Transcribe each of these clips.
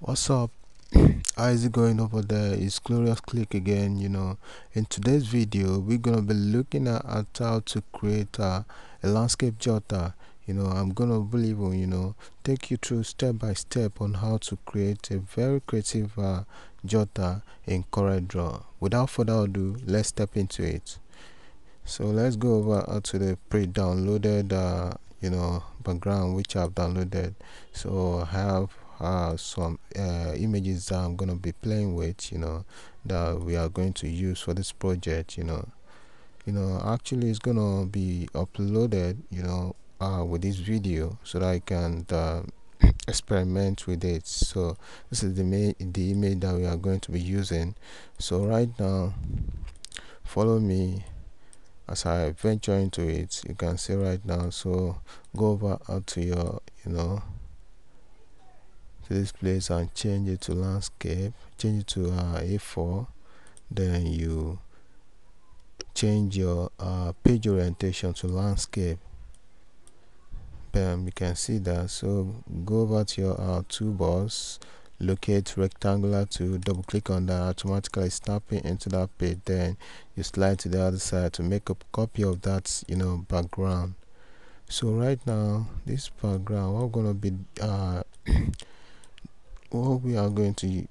What's up? How is it going over there? It's Glorious Click again. In today's video, we're gonna be looking at how to create a landscape jotter. I'm gonna really, take you through step by step on how to create a very creative jotter in CorelDRAW. Without further ado, let's step into it. So let's go over to the pre-downloaded background which I've downloaded. So I have some images that I'm gonna be playing with, that we are going to use for this project. Actually it's gonna be uploaded, with this video so that I can experiment with it. So this is the image that we are going to be using. So right now, follow me as I venture into it. You can see right now. So go over to your to this place and change it to landscape, change it to A4. Then you change your page orientation to landscape. Bam, you can see that. So go over to your toolbars, locate rectangular tool, double click on that, automatically snapping into that page. Then you slide to the other side to make a copy of that background. So right now, this background, what we are going to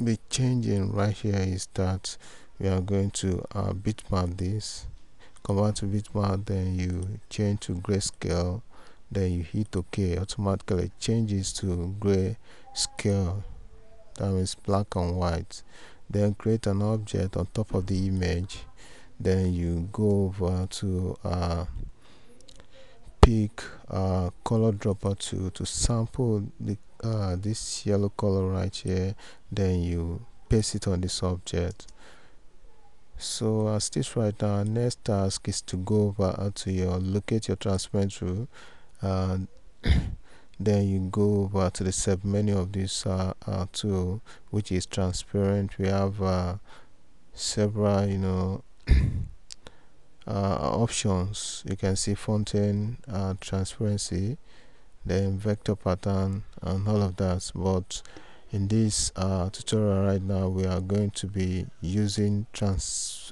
be changing right here is that we are going to bitmap this. Come out to bitmap, then you change to grayscale, then you hit OK. Automatically changes to gray scale, that means black and white. Then create an object on top of the image. Then you go over to pick color dropper to sample the this yellow color right here. Then you paste it on this object. So as this right now, our next task is to go over to your locate your transparent rule, and then you go over to the sub menu of this tool, which is transparent. We have several options. You can see fountain, transparency, then vector pattern, and all of that. But in this tutorial right now, we are going to be using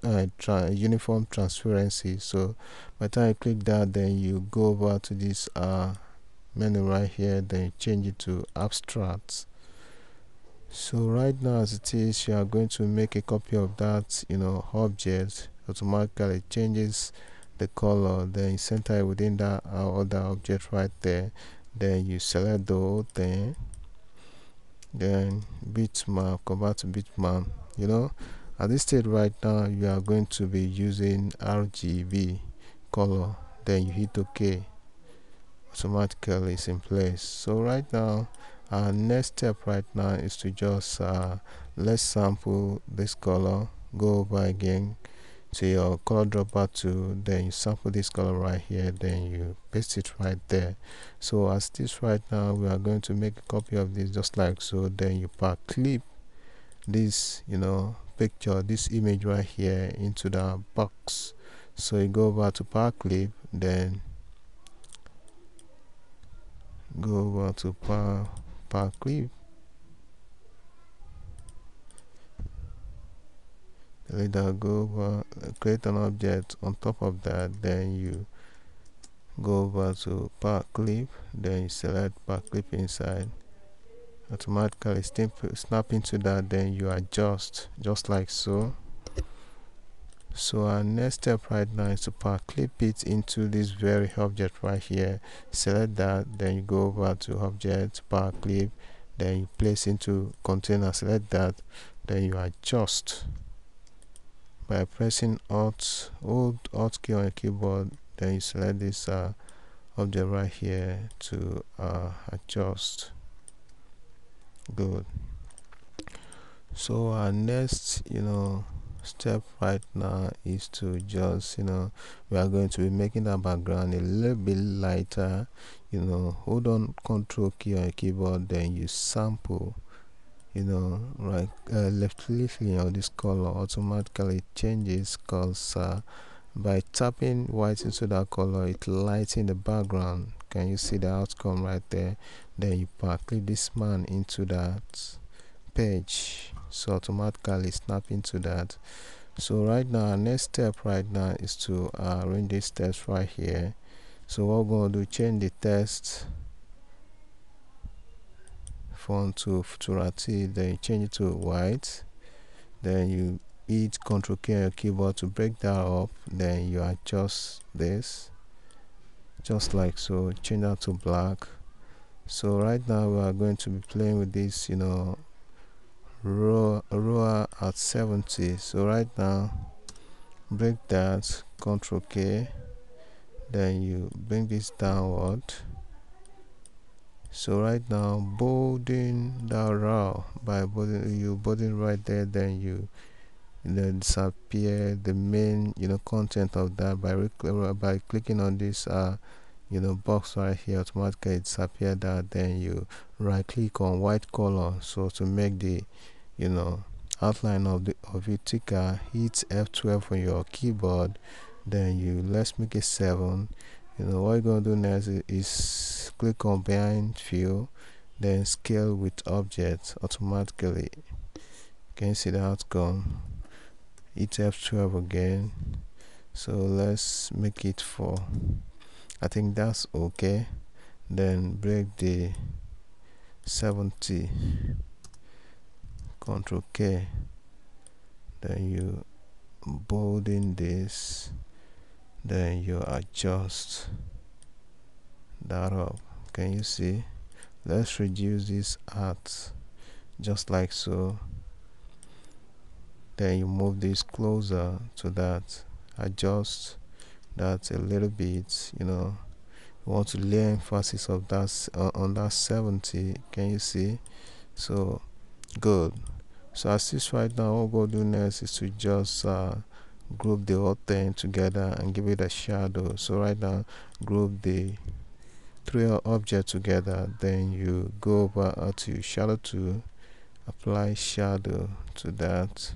uniform transparency. So by the time you click that, then you go over to this menu right here, then you change it to abstract. So right now as it is, you are going to make a copy of that object. Automatically changes the color, then you center it within that other object right there. Then you select the whole thing, then bitmap, convert to bitmap. At this stage right now, you are going to be using RGB color. Then you hit OK. Automatically it's in place. So right now, our next step right now is to just let's sample this color. Go over again to your color dropper tool, then you sample this color right here, then you paste it right there. So as this right now, we are going to make a copy of this just like so. Then you pack clip this picture, this image right here into the box. So you go over to pack clip, then go over to pack clip, later go over, create an object on top of that. Then you go over to pack clip, then you select pack clip inside. Automatically snap into that, then you adjust just like so. So our next step right now is to pack clip it into this very object right here. Select that, then you go over to object, pack clip, then you place into container. Select that, then you adjust by pressing hold alt key on your keyboard. Then you select this object right here to adjust. Good. So our next step right now is to just we are going to be making the background a little bit lighter. Hold on control key on your keyboard, then you sample right left clicking on this color. Automatically changes, because by tapping white into that color, it lightens the background, Can you see the outcome right there? Then you click this man into that page, so automatically snap into that. So right now, our next step right now is to arrange this text right here. So what we're going to do, change the text font to Futurati, then you change it to white, then you hit Ctrl K on your keyboard to break that up, then you adjust this just like so, change that to black. So right now we are going to be playing with this, row at 70. So right now, break that, Ctrl K, then you bring this downward. So right now, bolding that row by bolding right there, then you disappear the main content of that by clicking on this box right here, automatically disappear that. Then you right click on white color, so to make the outline of it thicker, hit F12 on your keyboard, then let's make it 7. What you're gonna do next is click on behind fill, then scale with object automatically. Can you see the outcome? Hit F12 again, so let's make it 4. I think that's okay. Then break the 70, Ctrl K, then you bolding this, then you adjust that up. Can you see? Let's reduce this at just like so, then you move this closer to that, adjust that a little bit. You want to lay emphasis of that on that 70. Can you see? So good. So as this right now, what we'll do next is to just group the whole thing together and give it a shadow. So right now, group the 3 objects together, then you go over to shadow tool, apply shadow to that,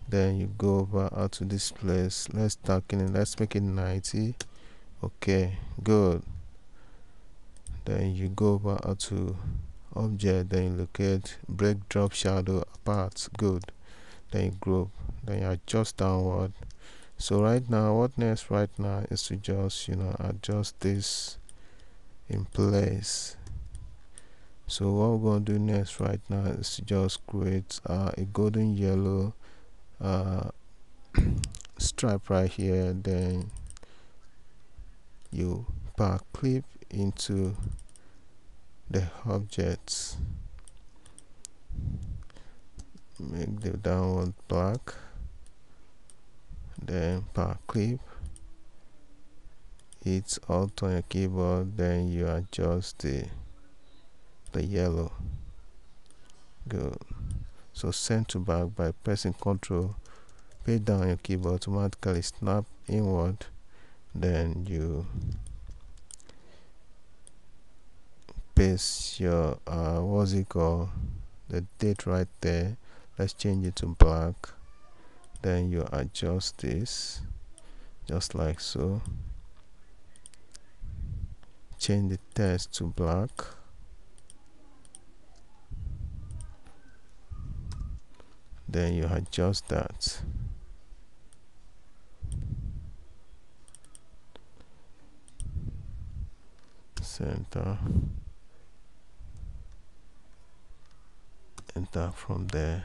then you go over to this place, let's darken it, let's make it 90. Okay, good. Then you go over to object, then you locate break drop shadow apart. Good. Then you group, then you adjust downward. So right now, what next right now is to just adjust this in place. So what we're going to do next right now is to just create a golden yellow stripe right here. Then you clip into the objects, make the downward black, then clip, hit Alt on your keyboard, then you adjust the yellow. Good. So send to back by pressing Ctrl, pay down your keyboard, automatically snap inward. Then you paste your what's it called, the date right there. Let's change it to black. Then you adjust this just like so, change the text to black, then you adjust that. Center, enter from there,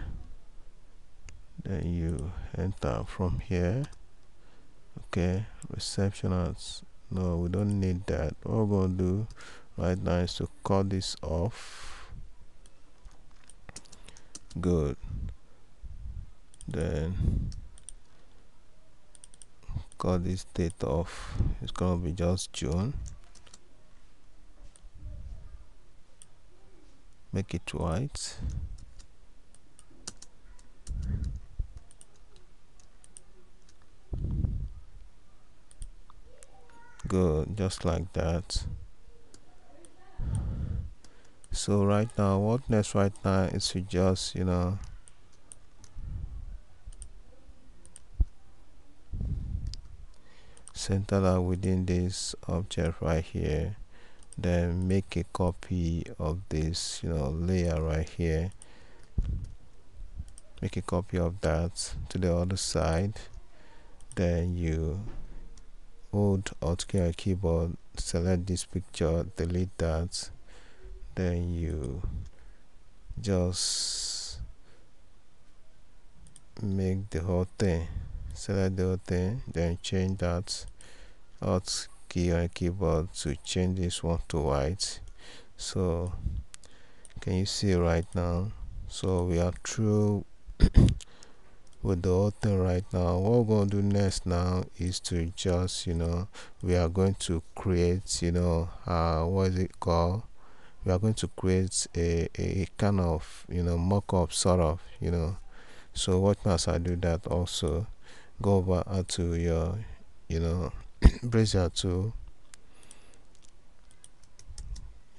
then you enter from here. Okay, reception ads, no, we don't need that. What we're gonna do right now is to cut this off. Good. Then cut this date off, it's gonna be just June, make it white. Good, just like that. So right now, what next right now is to just center that within this object right here, then make a copy of this layer right here, make a copy of that to the other side, then you hold Alt key on your keyboard, select this picture, delete that, then you just make the whole thing, select the whole thing, then change that Alt key on your keyboard to change this one to white. So can you see right now? So we are through with the whole thing right now. What we're going to do next now is to just we are going to create what is it called, we are going to create a kind of mock-up sort of so what must I do that? Also go over to your brazier tool,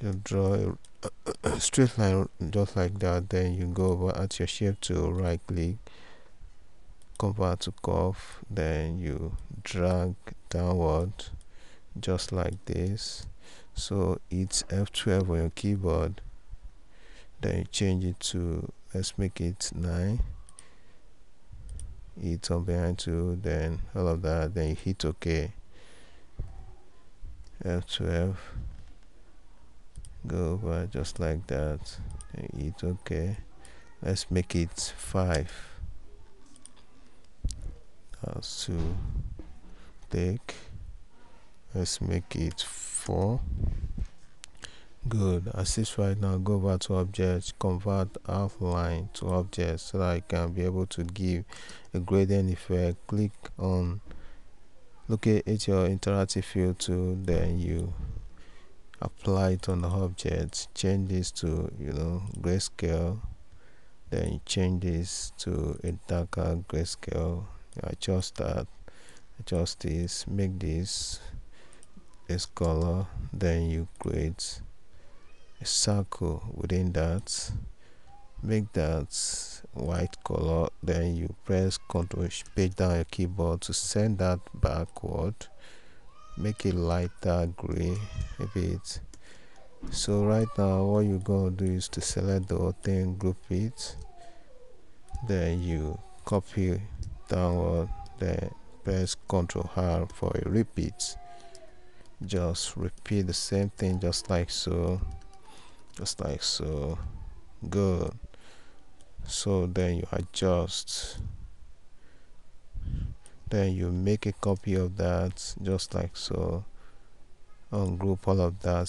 you draw a straight line just like that, then you go over at your shape tool, right click, convert to curve, then you drag downward just like this. So it's F12 on your keyboard, then you change it to, let's make it 9, it's on behind tool, then all of that, then you hit OK. F12, go over just like that, then hit OK. Let's make it 5. That's 2. Click. Let's make it 4. Good. As this right now, go over to objects, convert outline to objects so that I can be able to give a gradient effect. Click on, look at your interactive field tool, then you apply it on the object. Change this to grayscale, then you change this to a darker grayscale. Adjust that, adjust this, make this color, then you create a circle within that, make that white color, then you press Ctrl page down your keyboard to send that backward, make it lighter gray a bit. So right now what you're going to do is to select the whole thing, group it, then you copy downward, then press Ctrl R for a repeat. Just repeat the same thing just like so, just like so. Good. So then you adjust, then you make a copy of that just like so, ungroup all of that,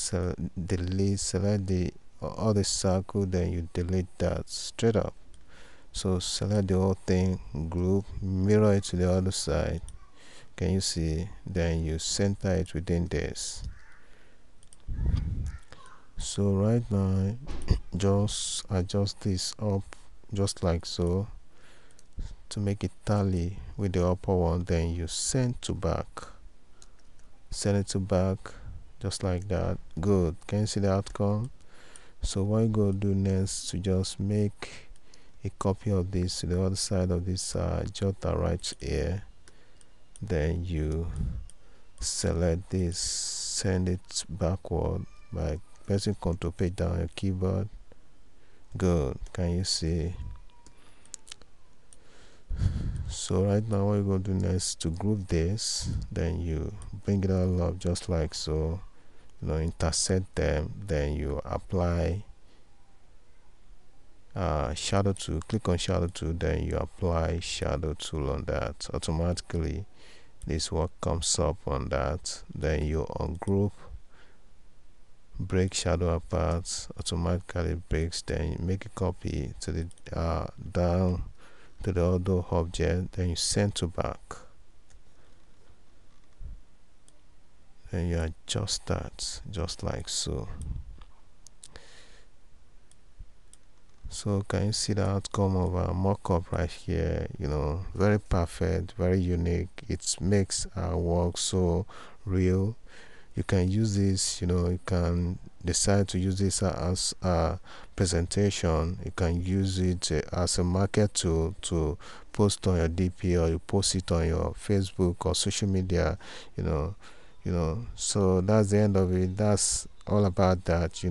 delete, select the all the circle, then you delete that straight up. So select the whole thing, group, mirror it to the other side, can you see, then you center it within this. So right now just adjust this up just like so to make it tally with the upper one, then you send to back, send it to back just like that. Good. Can you see the outcome? So what you go do next to just make a copy of this to the other side of this jotter right here, then you select this, send it backward by pressing Ctrl page down your keyboard. Good. Can you see? So right now what you're going to do next to group this, then you bring it all up just like so, intersect them, then you apply shadow tool, click on shadow tool, then you apply shadow tool on that. Automatically this work comes up on that, then you ungroup, break shadow apart, automatically breaks, then you make a copy to the down to the other object, then you send to back, then you adjust that just like so. So can you see the outcome of our mock-up right here? Very perfect, very unique. It makes our work so real. you can use this, you can decide to use this as a presentation. You can use it as a market tool to post on your DP, or you post it on your Facebook or social media. So that's the end of it. That's all about that.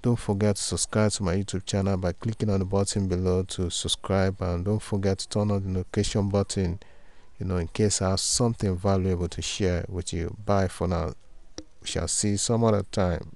Don't forget to subscribe to my YouTube channel by clicking on the button below to subscribe, and don't forget to turn on the notification button, in case I have something valuable to share with you. Bye for now. We shall see some other time.